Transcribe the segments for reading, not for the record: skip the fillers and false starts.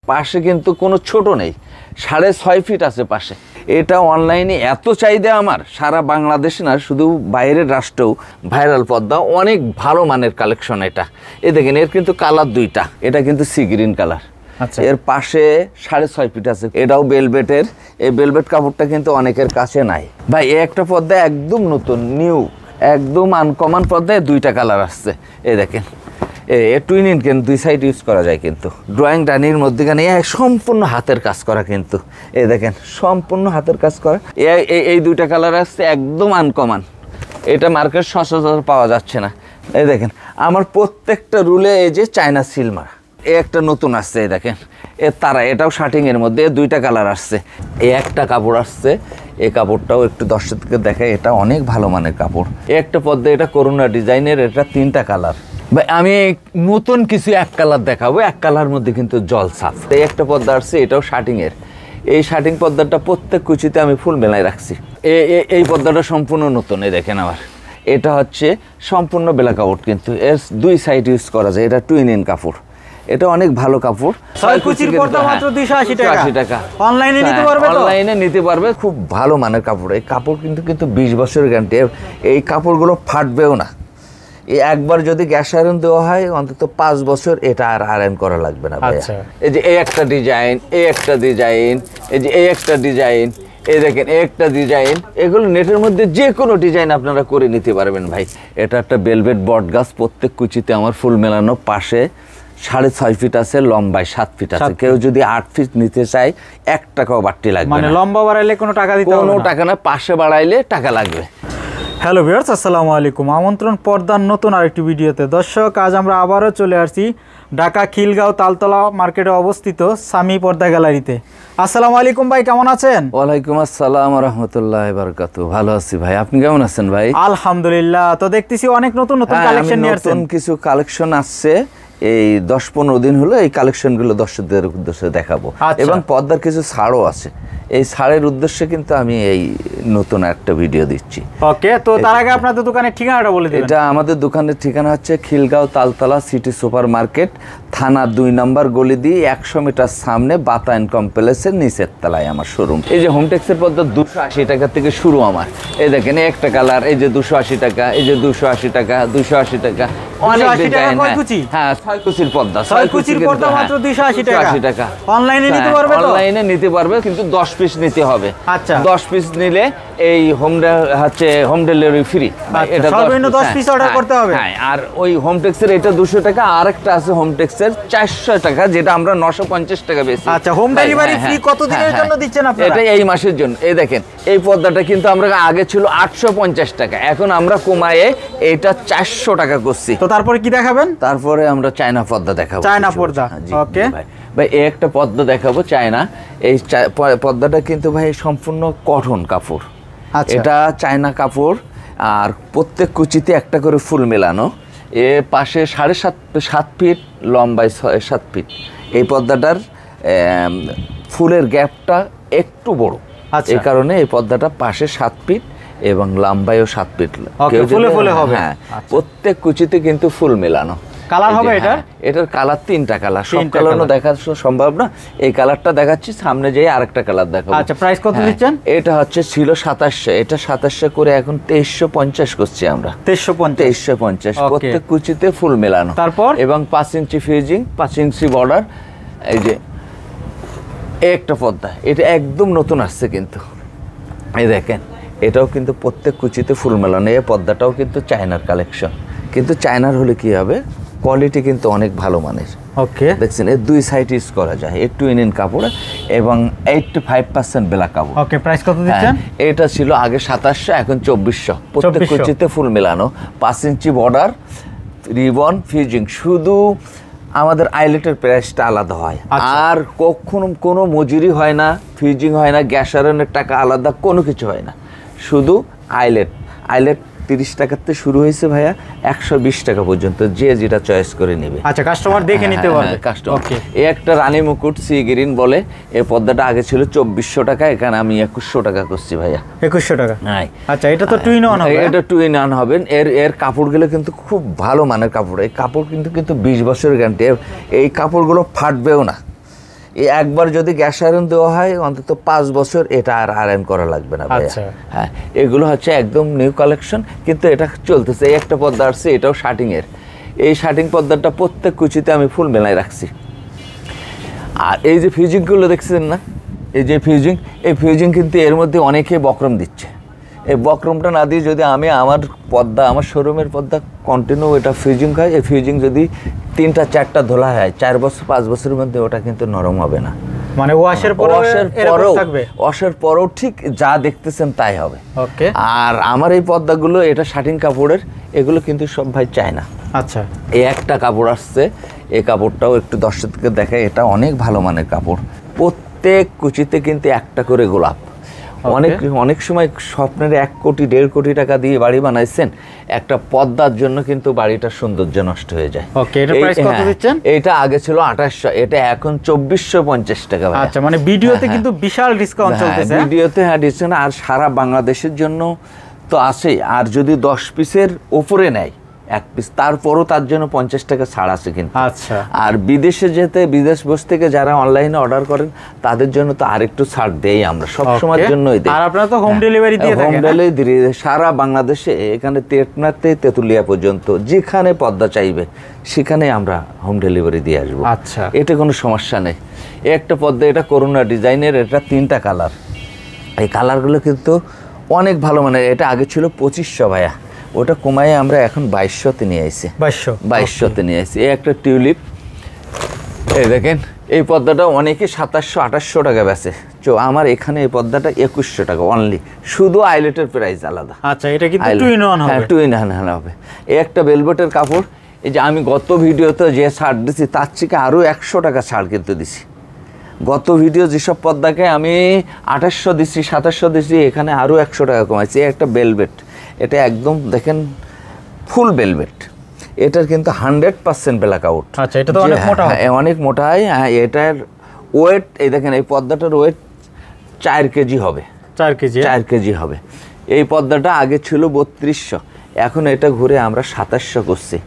পাশে কিন্তু কোনো ছোট নেই, 6.5 ফিট আছে পাশে। এটা অনলাইনে এত চাহিদা আমার, সারা বাংলাদেশে না শুধু বাইরের রাষ্ট্রেও ভাইরাল পর্দা, অনেক ভালো মানের কালেকশন এটা। এই দেখেন এর কিন্তু কালার দুইটা, এটা কিন্তু সি গ্রিন কালার। আচ্ছা, এর পাশে 6.5 ফিট আছে, এটাও বেলভেটের। এই বেলভেট কাপড়টা কিন্তু অনেকের কাছে নাই ভাই। এই একটা পর্দা একদম নতুন নিউ, একদম আনকমন পর্দায় দুইটা কালার আসছে। এই দেখেন টুইন ইন, কিন্তু দুই সাইড ইউজ করা যায়, কিন্তু ড্রয়িং ডানির মধ্যেখানে সম্পূর্ণ হাতের কাজ করা, কিন্তু এই দেখেন সম্পূর্ণ হাতের কাজ করা। এই দুইটা কালার আসছে একদম আনকমন, এটা মার্কেট সচরাচর পাওয়া যাচ্ছে না। এই দেখেন আমার প্রত্যেকটা রুলে এই যে চায়না সিল মারা। এই একটা নতুন আসছে, এই দেখেন তারা, এটাও শার্টিংয়ের মধ্যে দুইটা কালার আসছে। এই একটা কাপড় আসছে, এই কাপড়টাও একটু দর্শককে দেখায়, এটা অনেক ভালো মানের কাপড়। এই একটা পর্দা, এটা করোনা ডিজাইনের, এটা 3টা কালার। ভাই আমি নতুন কিছু এক কালার দেখাবো, এক কালার মধ্যে কিন্তু জল সাফ। এই একটা পর্দা আসছে, এটাও শার্টিংয়ের। এই শার্টিং পর্দাটা প্রত্যেক কুচিতে আমি ফুল মেলায় রাখছি। এই পর্দাটা সম্পূর্ণ নতুন। এই দেখেন আবার এটা হচ্ছে সম্পূর্ণ ব্ল্যাক আউট, কিন্তু এর দুই সাইড ইউজ করা যায়। এটা টুইন ইন কাপড়, এটা অনেক ভালো কাপড়। 6 কুচির পর্দা মাত্র 280 টাকা। অনলাইনে নিতে পারবে তো? অনলাইনে নিতে পারবে, খুব ভালো মানের কাপড়। এই কাপড় কিন্তু 20 বছরের গ্যারান্টি। এই কাপড়গুলো ফাটবেও না। এই একবার যদি গ্যাস আয়রন দেওয়া হয় অন্তত 5 বছর এটা আর আয়রন করা লাগবে না ভাইয়া। এই যে এই একটা ডিজাইন, এই একটা ডিজাইন, এই যে এই একটা ডিজাইন, এই দেখেন এই একটা ডিজাইন, এগুলো নেটের মধ্যে যে কোনো ডিজাইন আপনারা করে নিতে পারবেন ভাই। এটা একটা বেলভেট বট গাছ, প্রত্যেক কুচিতে আমার ফুল মেলানো, পাশে 6.5 ফিট আছে, লম্বায় 7 ফিট আছে। কেউ যদি 8 ফিট নিতে চায় 1 টাকাও বাড়তি লাগবে, মানে লম্বা বাড়াইলে কোনো টাকা দিতে হবে না? কোনো টাকা না, পাশে বাড়াইলে টাকা লাগবে। হ্যালো ভিউয়ার্স, আসসালামু আলাইকুম। আমন্ত্রণ পর্দার নতুন আরেকটি ভিডিওতে। দর্শক, আজ আমরা আবারও চলে আসছি ঢাকা খিলগাঁও তালতলা মার্কেটে অবস্থিত সামি পর্দা গ্যালারিতে। আসসালামু আলাইকুম ভাই, কেমন আছেন? ওয়ালাইকুম আসসালাম ওয়া রাহমাতুল্লাহি ওয়া বারাকাতুহু। ভালো আছি ভাই, আপনি কেমন আছেন ভাই? আলহামদুলিল্লাহ। তো দেখতেছি অনেক নতুন কালেকশন নিয়ে আসছেন। নতুন কিছু কালেকশন আসছে, এই 10-15 দিন হলো এই কালেকশনগুলো দর্শকদের উদ্দেশ্যে দেখাবো। এবং পর্দার কিছু ছাড়ও আছে। এই ছাড়ের উদ্দেশ্যে কিন্তু আমি এই নতুন একটা ভিডিও দিচ্ছি। ওকে, তো তার আগে আপনাদের দোকানের ঠিকানাটা বলে দিন। এটা আমাদের দোকানের ঠিকানা হচ্ছে Khilgaon Taltala city super market, থানা 2 নম্বর গলি দিয়ে 100 মিটার সামনে বাতায়ন কমপ্লেক্সের নিচের তলায় আমার শোরুম। এই যে হোমটেক্সের পর্দা 280 টাকা থেকে শুরু আমার। এই দেখেন একটা কালার, এই যে 280 টাকা, এই যে 280 টাকা, 280 টাকা, অনেক ডিজাইন। হ্যাঁ, 6 কুচির পর্দা, 6 কুচির পর্দা মাত্র 280 টাকা। অনলাইনে নিতে পারবে তো? অনলাইনে নিতে পারবে, কিন্তু 10 পিস নিতে হবে। আচ্ছা, 10 পিস নিলে এই হোম ডেলিভারি ফ্রি। এটা সর্বনিম্ন 10 পিস অর্ডার করতে হবে। হ্যাঁ, আর ওই হোমটেক্সের এটা 200 টাকা, আরেকটা আছে হোমটেক্সের 400 টাকা, যেটা আমরা 950 টাকা বেশি। আচ্ছা, হোম ডেলিভারি ফ্রি কতদিনের জন্য দিচ্ছেন আপনারা? এটা এই মাসের জন্য। এই দেখেন এই পর্দাটা কিন্তু আমরা আগে ছিল 850 টাকা, এখন আমরা কমায়ে এটা 400 টাকা করছি। তো তারপরে কি দেখাবেন? তারপরে আমরা চায়না পর্দা দেখাবো। চায়না পর্দা, ওকে ভাই। এই একটা পর্দা দেখাবো চায়না। এই পর্দাটা কিন্তু ভাই সম্পূর্ণ কটন কাপড়। এটা চায়না কাপড়, আর প্রত্যেক কুচিতে একটা করে ফুল মেলানো। এ পাশে 7.5 ফিট, লম্বায় 7 ফিট। এই পর্দাটার ফুলের গ্যাপটা একটু বড়, এই কারণে এই পর্দাটা পাশে 7 ফিট এবং লম্বায়ও 7 ফিট। হ্যাঁ, প্রত্যেক কুচিতে কিন্তু ফুল মেলানো। কালার হবে এটা? এটার কালার 3টা কালার, সব কালারও দেখা সম্ভব না। এই কালারটা দেখাচ্ছি, সামনে যেয়ে আরেকটা কালার দেখাবো। আচ্ছা, প্রাইস কত দিচ্ছেন? এটা হচ্ছে ছিল 2700, এটা 2700 করে এখন 2350 করছি আমরা। 2350 প্রত্যেক কুচিতে ফুল মেলানো। তারপর এবং 5 ইঞ্চি ফিউজিং, 5 ইঞ্চি বর্ডার। এই যে একটা পর্দা, এটা একদম নতুন আসছে কিন্তু। এই দেখেন এটাও কিন্তু প্রত্যেক কুচিতে ফুল মেলানো। এই পর্দাটাও কিন্তু চায়নার কালেকশন, কিন্তু চায়নার হলে কি হবে, কোয়ালিটি কিন্তু অনেক ভালো মানের। ওকে, দেখছেন এর দুই সাইড ইউজ করা যায়। একটু ইনিন কাপড় এবং 85% ব্ল্যাক কাপড়। ওকে, প্রাইস কত দিচ্ছেন? এটা ছিল আগে 2700, এখন 2400। প্রত্যেক কুচিতে ফুল মেলানো, 5 ইঞ্চি বর্ডার, রিবন, ফিউজিং। শুধু আমাদের আইলেটের প্রাইসটা আলাদা হয়, আর কখনো কোনো মজুরি হয় না, ফিউজিং হয় না, গ্যাস আয়রনের টাকা আলাদা, কোনো কিছু হয় না। শুধু আইলেট 30 টাকাতে শুরু হয়েছে ভাইয়া, 120 টাকা পর্যন্ত, যে যেটা চয়েস করে নেবে। আচ্ছা, কাস্টমার দেখে নিতে পারবে। কাস্টমার। এই একটা রানী মুকুট সি গ্রিন বলে, এই পর্দাটা আগে ছিল 2400 টাকা, এখানে আমি 2100 টাকা করছি ভাইয়া। 2100 টাকা? আচ্ছা, এটা তো টুইন অন হবে? এটা টুইন অন হবে। এর কাপড়গুলো কিন্তু খুব ভালো মানের কাপড়। এই কাপড় কিন্তু 20 বছরের গ্যারান্টি। এই কাপড়গুলো ফাটবেও না। একবার যদি গ্যাস আয়রন দেওয়া হয় অন্তত 5 বছর এটা আর আয়রন করা লাগবে না ভাইয়া। আচ্ছা। হ্যাঁ, এগুলো হচ্ছে একদম নিউ কালেকশন, কিন্তু এটা চলতেছে। এই একটা পর্দা আসছে, এটাও শার্টিংয়ের। এই শার্টিং পর্দাটা প্রত্যেক কুচিতে আমি ফুল মেলায় রাখছি। আর এই যে ফিউজিংগুলো দেখছেন না, এই যে ফিউজিং, এই ফিউজিং কিন্তু এর মধ্যে অনেকে বক্রম দিচ্ছে। এই বক্রমটা না দিয়ে যদি আমি আমার পর্দা, আমার শোরুমের পর্দা কন্টিনিউ এটা ফিউজিং হয়, এই ফিউজিং যদি 3টা 4টা ধোলা হয় 4 বছর 5 বছরের মধ্যে ওটা কিন্তু নরম হবে না। মানে ওয়াশের পরেও ঠিক যা দেখতেছেন তাই হবে। ওকে। আর আমার এই পর্দাগুলো এটা শার্টিং কাপড়ের, এগুলো কিন্তু সব ভাই চায় না। আচ্ছা। এই একটা কাপড় আসছে, এই কাপড়টাও একটু দর্শককে দেখায়। এটা অনেক ভালো মানের কাপড়, প্রত্যেক কুচিতে কিন্তু একটা করে গোলাপ। অনেক সময় স্বপ্নের 1 কোটি 1.5 কোটি টাকা দিয়ে বাড়ি বানাইছেন, একটা পর্দার জন্য কিন্তু বাড়িটার সৌন্দর্য নষ্ট হয়ে যায়। ওকে, এটা প্রাইস কত দিচ্ছেন? এটা আগে ছিল 2800, এটা এখন 2450 টাকা ভাই। আচ্ছা, মানে ভিডিওতে কিন্তু বিশাল ডিসকাউন্ট চলতেছে। ভিডিওতে হ্যাঁ ডিসকাউন্ট, আর সারা বাংলাদেশের জন্য তো আছেই। আর যদি 10 পিসের উপরে নেয় 1 পিস, তারপরও তার জন্য 50 টাকা ছাড় আছে কিন্তু। আচ্ছা। আর বিদেশে যেতে, বিদেশ বস থেকে যারা অনলাইনে অর্ডার করেন তাদের জন্য তো আরেকটু ছাড় দেই আমরা, সব সময়ের জন্যই দেই। আর আপনারা তো হোম ডেলিভারি দিয়ে থাকেন? হোম ডেলিভারি সারা বাংলাদেশে, এখানে টেকনাফ থেকে তেতুলিয়া পর্যন্ত যেখানে পর্দা চাইবে সেখানে আমরা হোম ডেলিভারি দিয়ে আসবো। আচ্ছা, এটা কোনো সমস্যা নেই। একটা পর্দা, এটা করোনা ডিজাইনের, এটা 3টা কালার। এই কালারগুলো কিন্তু অনেক ভালো মানের। এটা আগে ছিল 2500 ভাইয়া, ওটা কমায় আমরা এখন 2200-তে নিয়ে আসছি। 2200-তে নিয়ে আসছি। এই একটা টিউলিপ, এই দেখেন এই পর্দাটা অনেকে 2700-2800 টাকা বেচে। আমার এখানে এই পর্দাটা 2100 টাকা অনলি, শুধু আইলেটের প্রাইস আলাদা। আচ্ছা, এটা কিন্তু টু ইন ওয়ান হবে? হ্যাঁ, টু ইন ওয়ান হবে। এই একটা ভেলভেটের কাপড়, এই যে আমি গত ভিডিওতে যে ছাড় দিছি তার থেকে আরও 100 টাকা ছাড় কিন্তু দিছি। গত ভিডিও যেসব পর্দাকে আমি 2800 দিছি, 2700 দিছি, এখানে আরও 100 টাকা কমাইছি। একটা ভেলভেট, এটা একদম দেখেন ফুল ভেলভেট, এটার কিন্তু 100% ব্ল্যাক আউট। আচ্ছা, এটা তো অনেক মোটা, অনেক মোটা হয়। এটার ওয়েট, এই দেখেন এই পর্দাটার ওয়েট 4 কেজি হবে। 4 কেজি হবে। এই পর্দাটা আগে ছিল 3200, এখন এটা ঘুরে আমরা 2700 করছি।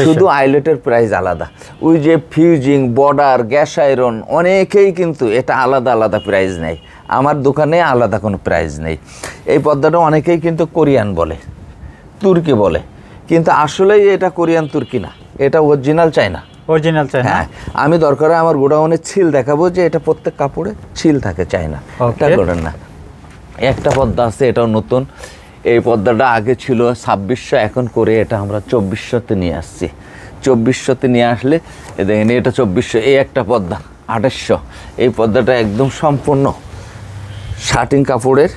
শুধু আইলেটের প্রাইস আলাদা। ওই যে ফিউজিং, বর্ডার, গ্যাস আয়রন, অনেকেই কিন্তু এটা আলাদা আলাদা প্রাইস নেই। আমার দোকানে আলাদা কোনো প্রাইস নেই। এই পর্দাটা অনেকেই কিন্তু কোরিয়ান বলে, তুর্কি বলে, কিন্তু আসলেই এটা কোরিয়ান তুর্কি না, এটা অরিজিনাল চায়না। হ্যাঁ, আমি দরকার আমার গোডাউনে ছিল দেখাবো যে এটা প্রত্যেক কাপড়ে ছিল থাকে, চায়না। এটা করেন না। একটা পর্দা আছে, এটাও নতুন। এই পর্দাটা আগে ছিল 2600, এখন করে এটা আমরা 2400-তে নিয়ে আসছি। 2400-তে নিয়ে আসলে দেখেন এটা 2400। এই একটা পর্দা 2800। এই পর্দাটা একদম সম্পূর্ণ শার্টিং কাপড়ের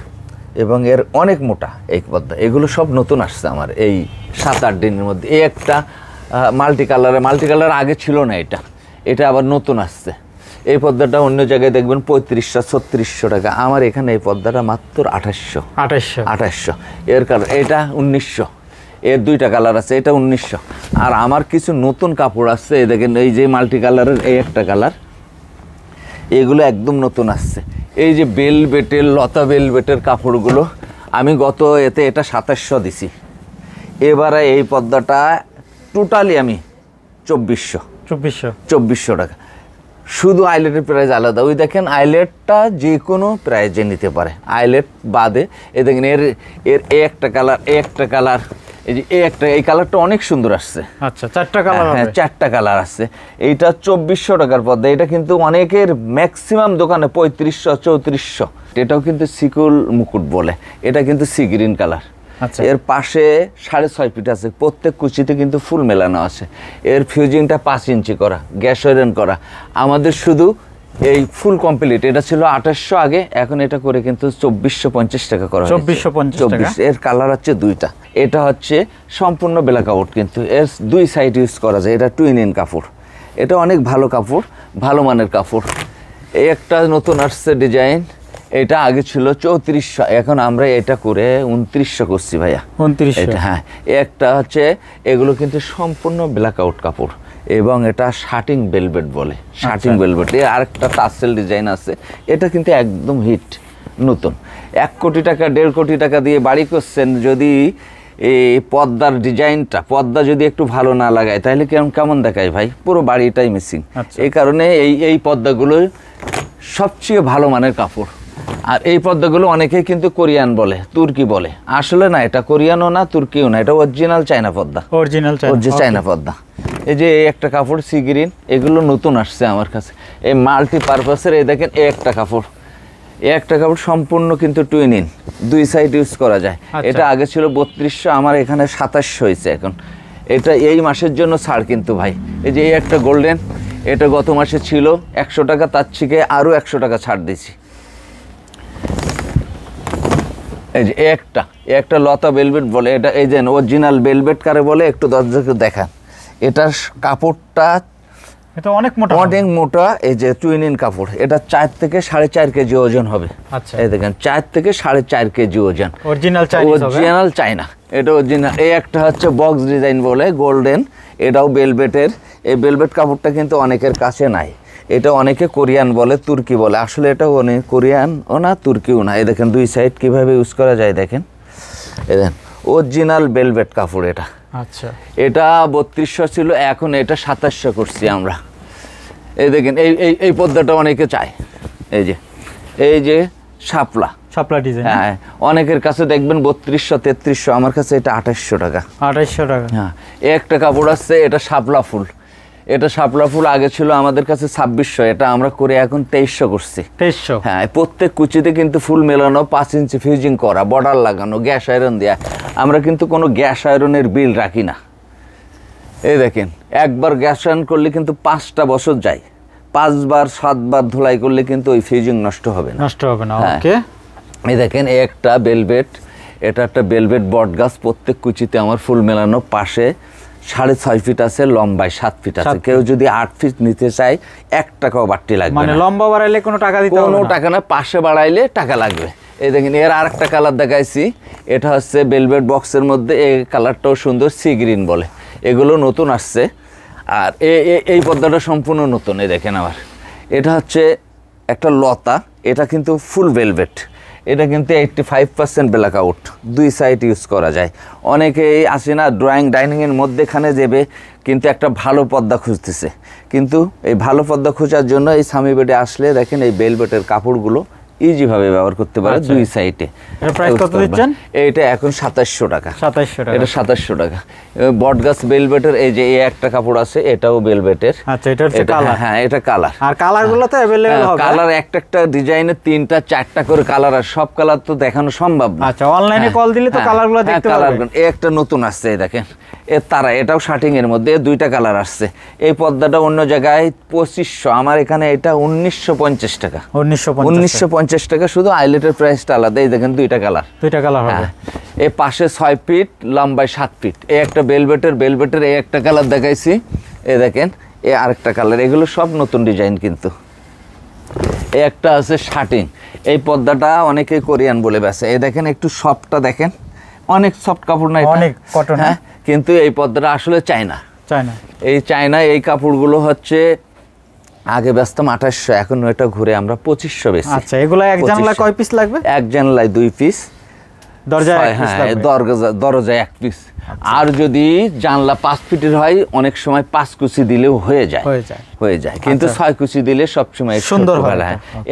এবং এর অনেক মোটা এই পর্দা। এগুলো সব নতুন আসছে আমার এই 7-8 দিনের মধ্যে। এই একটা মাল্টি কালার আগে ছিল না, এটা আবার নতুন আসছে। এই পর্দাটা অন্য জায়গায় দেখবেন 3500-3600 টাকা, আমার এখানে এই পর্দাটা মাত্র 2800। এর কালার এটা 1900, এর 2টা কালার আছে, এটা 1900। আর আমার কিছু নতুন কাপড় আসছে, এই দেখেন এই যে মাল্টি কালারের এই একটা কালার, এগুলো একদম নতুন আসছে। এই যে বেলভেটের, লতা বেলভেটের কাপড়গুলো আমি গত এতে এটা 2700 দিছি। এবারে এই পর্দাটা টোটালি আমি 2400 টাকা। শুধু আইলেটের প্রাইস আলাদা। ওই দেখেন আইলেটটা যে কোনো প্রাইজে নিতে পারে, আইলেট বাদে। এই দেখেন এর একটা কালার, এই যে এই কালারটা অনেক সুন্দর আসছে। আচ্ছা, 4টা কালার? হ্যাঁ, 4টা কালার আসছে। এইটা 2400 টাকার পর্দা। এটা কিন্তু অনেকের ম্যাক্সিমাম দোকানে 3500-3400। এটাও কিন্তু সিকুল মুকুট বলে, এটা কিন্তু সি গ্রিন কালার। এর পাশে 6.5 ফিট আছে, প্রত্যেক কুচিতে কিন্তু ফুল মেলানো আছে। এর ফিউজিংটা 5 ইঞ্চি করা, গ্যাস আয়রন করা। আমাদের শুধু এই ফুল কমপ্লিট, এটা ছিল 2800 আগে, এখন এটা করে কিন্তু 2450 টাকা করা। 2450। এর কালার হচ্ছে 2টা। এটা হচ্ছে সম্পূর্ণ ব্ল্যাক আউট, কিন্তু এর 2 সাইড ইউজ করা যায়। এটা টুইন ইন কাপড়, এটা অনেক ভালো কাপড়, ভালো মানের কাপড়। এই একটা নতুন আসছে ডিজাইন, এটা আগে ছিল 3400, এখন আমরা এটা করে 2900 করছি ভাইয়া। 2900? হ্যাঁ। একটা হচ্ছে এগুলো কিন্তু সম্পূর্ণ ব্ল্যাক আউট কাপড়, এবং এটা শার্টিং ভেলভেট বলে। শার্টিং ভেলভেট। এর আরেকটা টাসেল ডিজাইন আছে, এটা কিন্তু একদম হিট নতুন। 1 কোটি টাকা 1.5 কোটি টাকা দিয়ে বাড়ি করছেন, যদি এই পর্দার ডিজাইনটা, পর্দা যদি একটু ভালো না লাগায় তাহলে কেমন দেখায় ভাই, পুরো বাড়িটাই মিসিং। এই কারণে এই পর্দাগুলো সবচেয়ে ভালো মানের কাপড়। আর এই পর্দাগুলো অনেকেই কিন্তু কোরিয়ান বলে, তুর্কি বলে, আসলে না, এটা কোরিয়ানও না তুর্কিও না, এটা অরিজিনাল চায়না পর্দা, অরিজিনাল চায়না পর্দা। এই যে এই একটা কাপড় সি গ্রিন, এগুলো নতুন আসছে আমার কাছে, এই মাল্টিপারপাসের। এই দেখেন এই একটা কাপড়, সম্পূর্ণ কিন্তু টুইন ইন, দুই সাইড ইউজ করা যায়। এটা আগে ছিল 3200, আমার এখানে 2700 হয়েছে এখন। এটা এই মাসের জন্য ছাড় কিন্তু ভাই। এই যে এই একটা গোল্ডেন, এটা গত মাসে ছিল 100 টাকা, তার থেকে আরও 100 টাকা ছাড় দিয়েছি। এই যে একটা লতা বেলভেট বলে, এটা এই যে অরিজিনাল বেলভেট কারে বলে একটু দর্শককে দেখান। এটার কাপড়টা এটা অনেক মোটা, এই যে টুইন ইন কাপড়, এটা 4 থেকে 4.5 কেজি ওজন হবে। আচ্ছা, এই দেখেন 4 থেকে 4.5 কেজি ওজন, অরিজিনাল চায়না, এটা অরিজিনাল। এই একটা হচ্ছে বক্স ডিজাইন বলে গোল্ডেন, এটাও বেলভেটের। এই বেলভেট কাপড়টা কিন্তু অনেকের কাছে নাই, এটা অনেকে কোরিয়ান বলে, তুর্কি বলে, আসলে এটা অনেক কোরিয়ানও না তুর্কিও না। এই দেখেন দুই সাইড কিভাবে ইউজ করা যায় দেখেন। এই দেখেন অরিজিনাল বেলভেট কাপড় এটা। আচ্ছা, এটা 3200 ছিল, এখন এটা 2700 করছি আমরা। এই দেখেন এই পর্দাটা অনেকে চায়। এই যে শাপলা ডিজাইন, হ্যাঁ, অনেকের কাছে দেখবেন 3200 3300, আমার কাছে এটা 2800 টাকা। হ্যাঁ, একটা কাপড় আছে, এটা শাপলা ফুল। এটা শাপলা ফুল আগে ছিল আমাদের কাছে 2600, এটা আমরা করে এখন 2300 করছি। 2300, হ্যাঁ। প্রত্যেক কুচিতে কিন্তু ফুল মেলানো, 5 ইঞ্চি ফিউজিং করা, বর্ডার লাগানো, গ্যাস আয়রন দেয়া। আমরা কিন্তু কোনো গ্যাস আয়রনের বিল রাখি না। এই দেখেন একবার গ্যাস আয়রন করলে কিন্তু 5টা বছর যায়, 5 বার 7 বার ধুলাই করলে কিন্তু ওই ফিউজিং নষ্ট হবে না। ওকে, এই দেখেন এই একটা বেলভেট, এটা একটা বেলভেট বট গাছ, প্রত্যেক কুচিতে আমার ফুল মেলানো, পাশে 6.5 ফিট আছে, লম্বায় 7 ফিট আছে। কেউ যদি 8 ফিট নিতে চায় 1 টাকাও বাড়তি লাগবে, মানে লম্বা বাড়াইলে কোনো টাকা দিতে হবে না, কোনো টাকা না, পাশে বাড়াইলে টাকা লাগবে। এই দেখেন এর আরেকটা কালার দেখাইছি, এটা হচ্ছে বেলভেট বক্সের মধ্যে, এই কালারটাও সুন্দর, সি গ্রিন বলে। এগুলো নতুন আসছে। আর এই পর্দাটা সম্পূর্ণ নতুন। এই দেখেন আবার এটা হচ্ছে একটা লতা, এটা কিন্তু ফুল ভেলভেট, এটা কিন্তু 85% ব্ল্যাক আউট, দুই সাইড ইউজ করা যায়। অনেকেই আসে না ড্রয়িং ডাইনিংয়ের মধ্যেখানে যাবে, কিন্তু একটা ভালো পর্দা খুঁজতেছে, কিন্তু এই ভালো পর্দা খোঁজার জন্য এই সামি বেডে আসলে দেখেন এই বেলভেটের কাপড়গুলো ইজি ভাবে ব্যবহার করতে পারে দুই সাইডে। এর প্রাইস কত দিচ্ছেন? এটা এখন 2700 টাকা। 2700 টাকা, এটা 2700 টাকা। বটগাছ বেলভেটের এই যে এই একটা কাপড় আছে, এটাও বেলভেটের। আচ্ছা, এটা হচ্ছে কালার। হ্যাঁ, এটা কালার। আর কালারগুলো তো अवेलेबल হবে? কালার একটা ডিজাইনে 3টা 4টা করে কালার, আর সব কালার তো দেখানো সম্ভব না। আচ্ছা, অনলাইনে কল দিলে তো কালারগুলো দেখতে পারবেন। এই একটা নতুন আসছে, এই দেখেন তারা, এটাও শার্টিং এর মধ্যে, দুইটা কালার আসছে। এই পর্দাটা অন্য জায়গায় 2500, আমার এখানে এটা 1950 টাকা। 1950 টাকা, শুধু আইলেটের প্রাইসটা আলাদা। এই দেখেন দুইটা কালার হবে। এই পাশে 6 ফিট, লম্বায় 7 ফিট। এই একটা বেলভেটের এই একটা কালার দেখাইছি, এই দেখেন এই আরেকটা কালার। এগুলো সব নতুন ডিজাইন কিন্তু। এই একটা আছে শার্টিং, এই পর্দাটা অনেকে কোরিয়ান বলে বেছে। এই দেখেন একটু সফটটা দেখেন, অনেক সফট কাপড় না, অনেক কটন, হ্যাঁ, কিন্তু এই পর্দাটা আসলে চায়না। চায়না এই কাপড়গুলো হচ্ছে আগে ব্যস্তাম 2800, এখন এটা ঘুরে আমরা 2500 বেশি। আচ্ছা, এগুলো এক জানলায় কয় পিস লাগবে? এক জানলায় 2 পিস, দরজায় 1 পিস। আর যদি জানলা 5 ফিটের হয়, অনেক সময় 5 কুচি দিলেও হয়ে যায়, কিন্তু 6 কুচি দিলে সবসময় সুন্দর হয়।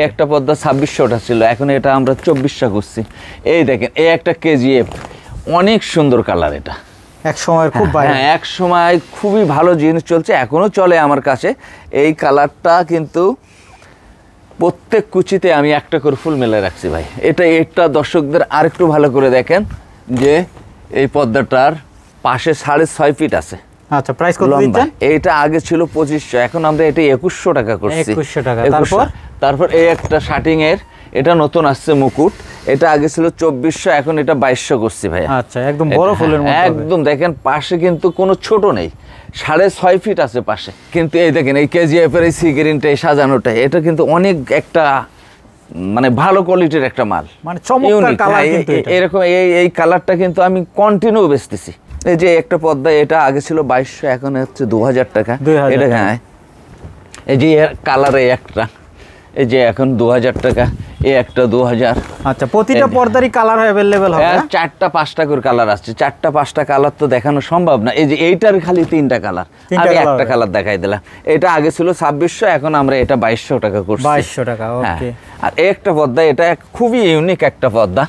একটা পর্দা 2600 ছিল, এখন এটা আমরা 2400 করছি। এই দেখেন এই একটা কেজিএফ, অনেক সুন্দর কালার। এটা এক সময় খুবই ভালো জিনিস চলছে, এখনো চলে আমার কাছে। এই কালারটা কিন্তু প্রত্যেক কুচিতে আমি একটা করে ফুল মেলে রাখছি ভাই। এটা দর্শকদের আরেকটু ভালো করে দেখেন যে এই পর্দাটার পাশে 6.5 ফিট আছে। আচ্ছা, প্রাইস কত দিচ্ছেন? এইটা আগে ছিল 2500, এখন আমরা এটা 2100 টাকা করছি। 2100 টাকা। তারপর এই একটা শার্টিং এর, এটা নতুন আসছে মুকুট, এটা আগে ছিল 2400, এখন এটা 2200 করছি ভাই। আচ্ছা, একদম বড় ফুলের মতো, একদম দেখেন পাশে কিন্তু কোনো ছোট নেই, 6.5 ফিট আছে পাশে। কিন্তু এই দেখেন এই কেজিএফ এর এই সি গ্রিনটা, এই সাজানোটা, এটা কিন্তু অনেক একটা মানে ভালো কোয়ালিটির একটা মাল, মানে চমৎকার কালার। কিন্তু এরকম এই কালারটা কিন্তু আমি কন্টিনিউ বেচতেছি। এই যে একটা পর্দা, এটা আগে ছিল 2200, এখন হচ্ছে 2000 টাকা। এটা হ্যাঁ, এই যে কালারে একটা, এই যে এখন 2000 টাকা, এই একটা 2000। আচ্ছা, প্রতিটা পর্দারই কালার অ্যাভেলেবেল হবে? হ্যাঁ, 4টা 5টা করে কালার আসছে। 4টা 5টা কালার তো দেখানো সম্ভব না। এই যে এইটার খালি 3টা কালার, আমি একটা কালার দেখাই দিলাম। এটা আগে ছিল 2600, এখন আমরা এটা 2200 টাকা করছি। 2200 টাকা, ওকে। আর এই একটা পর্দা, এটা খুবই ইউনিক একটা পর্দা।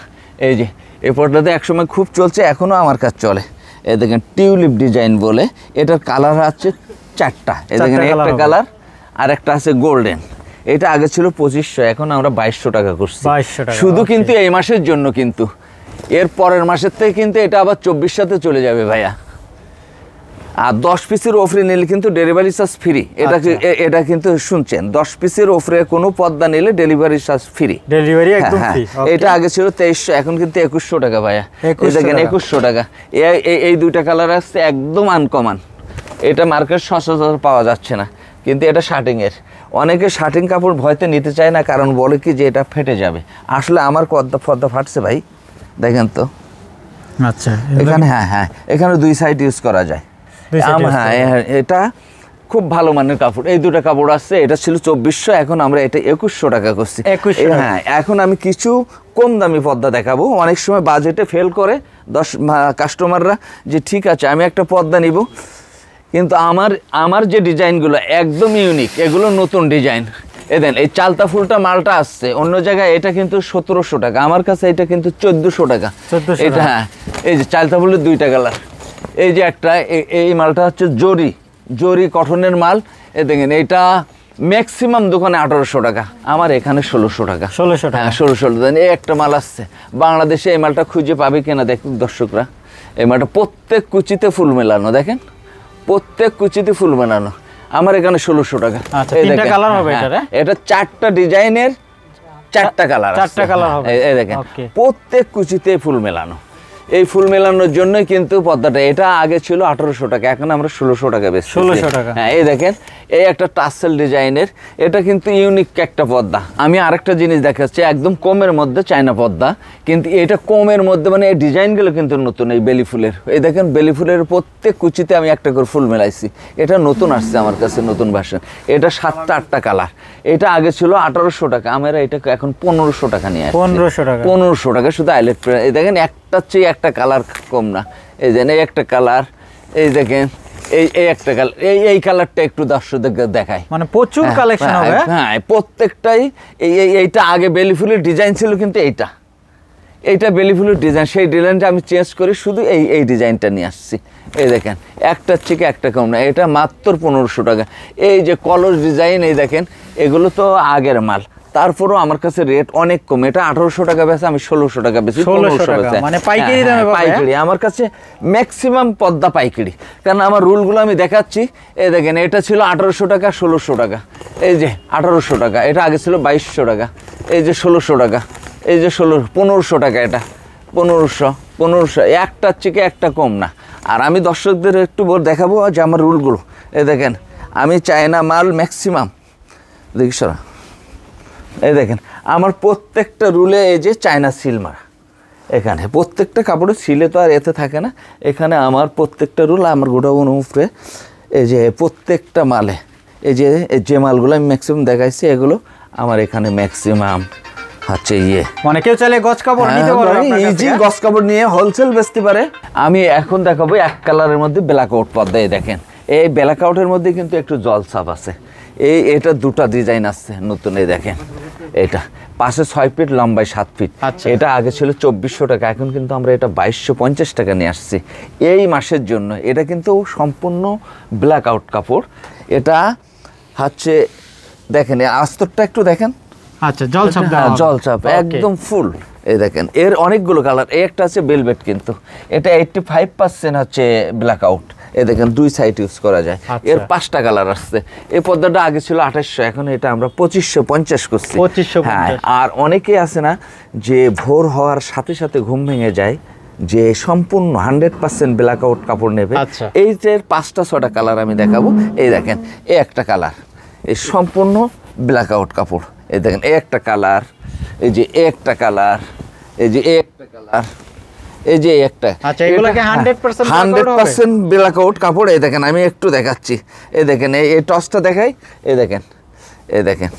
এই যে এই পর্দাতে একসময় খুব চলছে, এখনো আমার কাছে চলে। এই দেখেন টিউলিপ ডিজাইন বলে, এটার কালার আছে 4টা। এই দেখেন একটা কালার, আর একটা আছে গোল্ডেন। এটা আগে ছিল 2500, এখন আমরা 2200 টাকা করছি। 2200 টাকা শুধু কিন্তু এই মাসের জন্য, কিন্তু এর পরের মাসের থেকে কিন্তু এটা আবার 2400-তে চলে যাবে ভাইয়া। আর 10 পিসের ওপরে নিলে কিন্তু ডেলিভারি চার্জ ফ্রি। এটা কিন্তু শুনছেন, 10 পিসের ওপরে কোনো পর্দা নিলে ডেলিভারি চার্জ ফ্রি। ডেলিভারি একদম ফ্রি। এটা আগে ছিল 2300, এখন কিন্তু 2100 টাকা ভাইয়া। এই দেখেন 2100 টাকা। এই দুইটা কালার আসছে একদম আনকমন। এটা মার্কেট সচরাচর পাওয়া যাচ্ছে না, কিন্তু এটা শার্টিং এর। অনেকে শার্টিং কাপড় ভয়তে নিতে চায় না, কারণ বলে কি যে এটা ফেটে যাবে। আসলে আমার পর্দা ফাটছে ভাই, দেখেন তো। আচ্ছা, এখানে হ্যাঁ এখানে 2 সাইড ইউজ করা যায়। হ্যাঁ, এটা খুব ভালো মানের কাপড়। এই দুটো কাপড় আসছে, এটা ছিল 2400, এখন আমরা এটা 2100 টাকা করছি। হ্যাঁ, এখন আমি কিছু কম দামি পর্দা দেখাবো। অনেক সময় বাজেটে ফেল করে কাস্টমাররা, যে ঠিক আছে আমি একটা পর্দা নিব, কিন্তু আমার যে ডিজাইনগুলো একদম ইউনিক, এগুলো নতুন ডিজাইন। দেন এই চালতা ফুলটা মালটা আসছে অন্য জায়গায়, এটা কিন্তু 1700 টাকা, আমার কাছে এটা কিন্তু 1400 টাকা। এটা হ্যাঁ, এই যে চালতা ফুলের 2টা কালার। এই যে একটা, এই মালটা হচ্ছে জরি কটনের মাল। দেখেন এটা ম্যাক্সিমাম দোকানে 1800 টাকা, আমার এখানে 1600 টাকা। 1600 টাকা, হ্যাঁ 1600 টাকা। এই একটা মাল আসছে, বাংলাদেশে এই মালটা খুঁজে পাবে কিনা দেখুন দর্শকরা। এই মালটা প্রত্যেক কুচিতে ফুল মেলানো, দেখেন প্রত্যেক কুচিতে ফুল মেলানো, আমার এখানে 1600 টাকা। তিনটা কালার হবে এটা 4টা ডিজাইনের 4টা কালার হবে। এই দেখেন প্রত্যেক কুচিতে ফুল মেলানো। এই ফুল মেলানোর জন্যই কিন্তু পর্দাটা, এটা আগে ছিল 1800 টাকা, এখন আমরা 1600 টাকা বেশি। 1600 টাকা। হ্যাঁ, এই দেখেন এই একটা টাসেল ডিজাইনের, এটা কিন্তু ইউনিক একটা পর্দা। আমি আরেকটা জিনিস দেখাচ্ছি, একদম কমের মধ্যে চায়না পর্দা, কিন্তু এটা কমের মধ্যে, মানে এই ডিজাইনগুলো কিন্তু নতুন। এই বেলি ফুলের, এই দেখেন বেলি ফুলের প্রত্যেক কুচিতে আমি একটা করে ফুল মেলাইছি। এটা নতুন আসছে আমার কাছে, নতুন ভার্সন। এটা 7টা 8টা কালার। এটা আগে ছিল 1800 টাকা, আমরা এটা এখন 1500 টাকা নিয়ে আসছি। 1500 টাকা শুধু আইলেট। এই দেখেন একটার চেয়ে একটা কালার কম না। এই দেখেন এই একটা কালার, এই দেখেন এই একটা কালার, এই কালারটা একটু দর্শকদের দেখায়, মানে প্রচুর কালেকশন হবে। হ্যাঁ, প্রত্যেকটাই এইটা আগে বেলি ফুলের ডিজাইন ছিল, কিন্তু এইটা বেলি ফুলের ডিজাইন, সেই ডিজাইনটা আমি চেঞ্জ করে শুধু এই ডিজাইনটা নিয়ে আসছি। এই দেখেন একটার থেকে একটা কম না, এটা মাত্র 1500 টাকা। এই যে কলস ডিজাইন, এই দেখেন এগুলো তো আগের মাল, তারপরেও আমার কাছে রেট অনেক কম। এটা 1800 টাকা বেচে, আমি 1600 টাকা বেচি। 1600 টাকা মানে পাইকারি দামে পাবেন। পাইকারি আমার কাছে ম্যাক্সিমাম পর্দা পাইকারি, কারণ আমার রুলগুলো আমি দেখাচ্ছি। এই দেখেন এটা ছিল 1800 টাকা, 1600 টাকা। এই যে 1800 টাকা, এটা আগে ছিল 2200 টাকা। এই যে 1600 টাকা, এই যে 1500 টাকা, এটা 1500 একটার থেকে একটা কম না। আর আমি দর্শকদের একটু দেখাবো যে আমার রুলগুলো। এই দেখেন আমি চায়না মাল ম্যাক্সিমাম দেখি সরা। এই দেখেন আমার প্রত্যেকটা রুলে এই যে চায়না সিল মারা, এখানে প্রত্যেকটা কাপড়ের সিলে তো আর এতে থাকে না। এখানে আমার প্রত্যেকটা রুল আমার গোডাউন উপরে, এই যে প্রত্যেকটা মালে এই যে মালগুলো আমি ম্যাক্সিমাম দেখাইছি, এগুলো আমার এখানে ম্যাক্সিমাম হচ্ছে মানে কেউ চাইলে গজ কাপড় নিতে পারে, ইজি গজ কাপড় নিয়ে হোলসেল বেচতে পারে। আমি এখন দেখাবো এক কালারের মধ্যে ব্ল্যাক আউট পর্দা। এই দেখেন এই ব্ল্যাক আউটের মধ্যে কিন্তু একটু জল ছাপ আছে। এটা 2টা ডিজাইন আসছে নতুন। এই দেখেন এটা পাশে 6 ফিট, লম্বায় 7 ফিট। এটা আগে ছিল 2400 টাকা, এখন কিন্তু আমরা এটা 2250 টাকা নিয়ে আসছি এই মাসের জন্য। এটা কিন্তু সম্পূর্ণ ব্ল্যাক আউট কাপড়। এটা হচ্ছে দেখেন আস্তরটা একটু দেখেন, আচ্ছা জলছাপ, জলছাপ একদম ফুল। এই দেখেন এর অনেকগুলো কালার। এই একটা আছে বেলভেট, কিন্তু এটা 85% হচ্ছে ব্ল্যাক আউট। এই দেখেন 2 সাইড ইউজ করা যায়। এর 5টা কালার আসছে। এই পর্দাটা আগে ছিল 2800, এখন এটা আমরা 2550 করছি। 2550। হ্যাঁ, আর অনেকেই আছে না যে ভোর হওয়ার সাথে সাথে ঘুম ভেঙে যায়, যে সম্পূর্ণ 100% ব্ল্যাক আউট কাপড় নেবে। এই যে 5টা 6টা কালার আমি দেখাবো। এই দেখেন এই একটা কালার, এই সম্পূর্ণ ব্ল্যাক আউট কাপড়। এই দেখেন এই একটা কালার, এই যে একটা কালার, এই যে একটা কালার, এই যে একটা। আচ্ছা, এগুলোকে 100% ব্ল্যাক আউট কাপড়। এই দেখেন আমি একটু দেখাচ্ছি। এই দেখেন এই টসটা দেখাই। এই দেখেন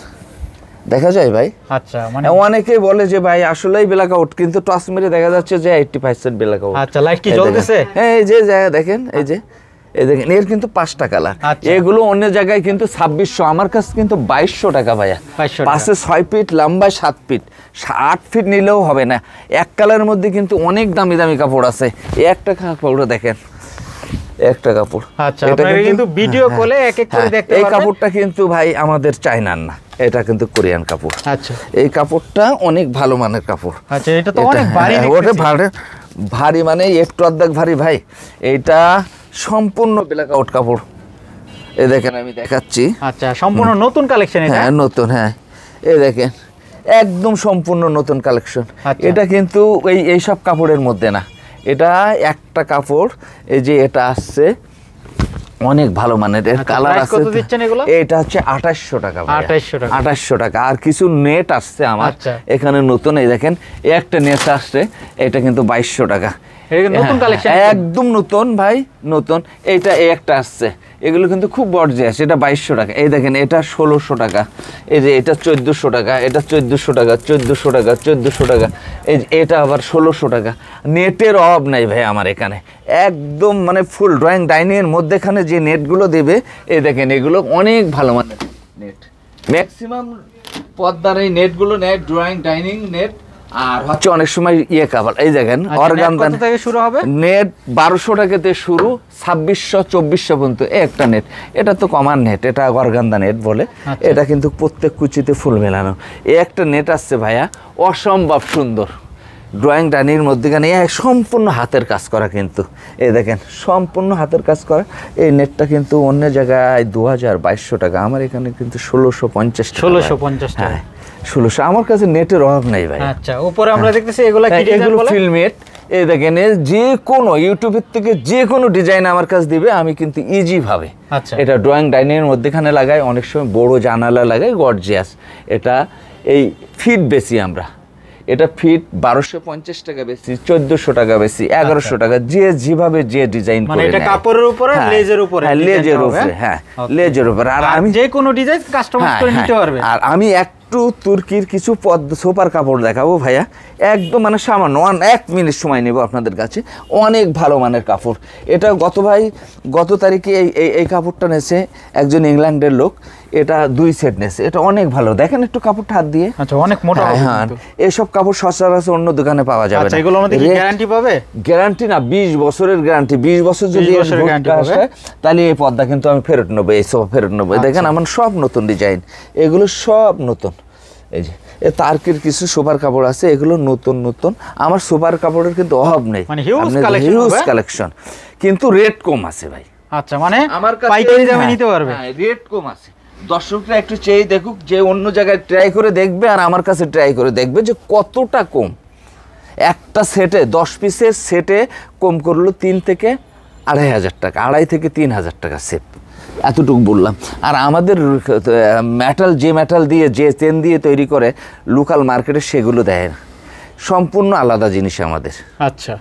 দেখা যায় ভাই। আচ্ছা, মানে অনেকেই বলে যে ভাই আসলেই ব্ল্যাক আউট, কিন্তু টস মেরে দেখা যাচ্ছে যে 80% ব্ল্যাক আউট। আচ্ছা, লাইট কি জ্বলতেছে? হ্যাঁ, এই যে জায়গা দেখেন, এই যে এই দেখেন, এর কিন্তু 5টা কালার। আচ্ছা। এগুলো অন্য জায়গায় কিন্তু 2600, আমার কাছে কিন্তু 2200 টাকা ভাইয়া। 2200 টাকা। পাশে 6 ফিট, লম্বায় 7 ফিট, 8 ফিট নিলেও হবে না। এক কালারের মধ্যে কিন্তু অনেক দামি দামি কাপড় আছে। এই একটা কাপড় দেখেন, একটা কাপড়। আচ্ছা, আপনারা কিন্তু ভিডিও কলে এক এক করে দেখতে এই পারবেন। কাপড়টা কিন্তু ভাই আমাদের চায়নার না, এটা কিন্তু কোরিয়ান কাপড়। আচ্ছা, এই কাপড়টা অনেক ভালো মানের কাপড়। আচ্ছা, এটা তো অনেক ভারী। ওটা ভারী, ভারী মানে একটু অর্ধেক ভারী ভাই। এইটা সম্পূর্ণ ব্ল্যাক আউট কাপড়। এই দেখেন আমি দেখাচ্ছি। আচ্ছা, সম্পূর্ণ নতুন কালেকশন এটা? হ্যাঁ নতুন, হ্যাঁ এই দেখেন একদম সম্পূর্ণ নতুন কালেকশন। আচ্ছা। এটা কিন্তু এইসব কাপড়ের মধ্যে না, এটা একটা কাপড়। এই যে এটা আসছে অনেক ভালো মানের, এর আচ্ছা, কালার price আছে। কত দিচ্ছেন এগুলো? এটা হচ্ছে 2800 টাকা ভাইয়া। 2800 টাকা। 2800 টাকা। আর কিছু নেট আসছে আমার আচ্ছা। এখানে নতুন, এই দেখেন এই একটা নেট আসছে, এটা কিন্তু 2200 টাকা। এটা কি নতুন কালেকশন? একদম নতুন ভাই, নতুন। এইটা এই একটা আসছে, এগুলো কিন্তু খুব গর্জিয়াস। এটা 2200 টাকা। এই দেখেন এটা 1600 টাকা। এই যে এটা 1400 টাকা, এটা 1400 টাকা, 1400 টাকা, 1400 টাকা। এই যে এটা আবার 1600 টাকা। নেটের অভাব নাই ভাই আমার এখানে, একদম মানে ফুল ড্রয়িং ডাইনিং এর মধ্যেখানে যে নেটগুলো দেবে, এই দেখেন এগুলো অনেক ভালো মানের নেট। ম্যাক্সিমাম পর্দার এই নেটগুলো নেট, ড্রয়িং ডাইনিং নেট। আর হচ্ছে অনেক সময় ইয়ে কাভার, এই দেখেন অর্গানজা কত থেকে শুরু হবে? নেট 1200 টাকাতে শুরু, 2600 2400 পর্যন্ত এই একটা নেট। এটা তো কমান নেট, এটা অর্গানজা নেট বলে। আচ্ছা। এটা কিন্তু প্রত্যেক কুচিতে ফুল মেলানো। এই একটা নেট আসছে ভাইয়া, অসম্ভব সুন্দর। ড্রয়িং ডাইনিং মধ্যেখানে সম্পূর্ণ হাতের কাজ করা, কিন্তু এই দেখেন সম্পূর্ণ হাতের কাজ করা। এই নেটটা কিন্তু অন্য জায়গায় 2200 টাকা, আমার এখানে কিন্তু 1650 টাকা। 1650 টাকা। হ্যাঁ 1600। আমার কাছে নেটের অভাব নাই ভাই। আচ্ছা, উপরে আমরা দেখতেছি এগুলা কি ডিজাইন এগুলো বলে? ফিল্মেট। এই দেখেন যে কোনো ইউটিউবের থেকে যে কোনো ডিজাইন আমার কাছে দিবে, আমি কিন্তু ইজি ভাবে আচ্ছা। এটা ড্রয়িং ডাইনিং এর মধ্যেখানে লাগাই, অনেক সময় বড় জানালা লাগাই, গর্জিয়াস। এটা এই ফিট বেশি আমরা, এটা ফিট 1250 টাকা বেশি, 1400 টাকা বেশি, 1100 টাকা, যে যেভাবে যে ডিজাইন মানে করে এটা নেয়। কাপড়ের উপরে, হ্যাঁ, লেজের উপরে, হ্যাঁ, লেজের ডিজাইনটা হবে, উপরে, হ্যাঁ Okay. লেজের উপরে। আর আমি যে কোনো ডিজাইন কাস্টমাইজ হ্যাঁ, করে হ্যাঁ। নিতে পারবে। আর আমি একটু তুর্কির কিছু সোপার কাপড় দেখাবো ভাইয়া, একদম মানে সামান্য 1 মিনিট সময় নেব আপনাদের কাছে। অনেক ভালো মানের কাপড়। এটা গত তারিখে এই কাপড়টা নেছে একজন ইংল্যান্ডের লোক, এটা 2 সেট নেছে। এটা অনেক ভালো, দেখেন একটু কাপড়টা হাত দিয়ে। আচ্ছা, অনেক মোটা হবে হ্যাঁ, কিন্তু। এসব কাপড় সচরাচর অন্য দোকানে পাওয়া যাবে আচ্ছা, না। এগুলোর মধ্যে কি গ্যারান্টি পাবে? গ্যারান্টি না, 20 বছরের গ্যারান্টি। 20 বছর যদি 20 বছরের guarantee পাবে। তাহলে এই পর্দা কিন্তু আমি ফেরত নেবো, এই সোফা ফেরত নেবো। দেখেন আমার সব নতুন ডিজাইন, এগুলো সব নতুন। এই যে তার্কির কিছু সোফার কাপড় আছে, এগুলো নতুন নতুন। আমার সোফার কাপড়ের কিন্তু অভাব নেই, মানে হিউজ কালেকশন হিউজ হবে। কালেকশন, কিন্তু রেট কম আছে ভাই। আচ্ছা, মানে আমার কাছে পাইকারি দামে হ্যাঁ, নিতে পারবে। হ্যাঁ, রেট কম আছে। দর্শকরা একটু চেয়ে দেখুক, যে অন্য জায়গায় ট্রাই করে দেখবে আর আমার কাছে ট্রাই করে দেখবে যে কতটা কম। একটা সেটে 10 পিসের সেটে কম করলো 3 থেকে 2500 টাকা, 2.5 থেকে 3000 টাকা সেট, এতটুকু বললাম। আর আমাদের মেটাল দিয়ে, যে চেন দিয়ে তৈরি করে লোকাল মার্কেটে, সেগুলো দেয় না। সম্পূর্ণ আলাদা জিনিস আমাদের। আচ্ছা,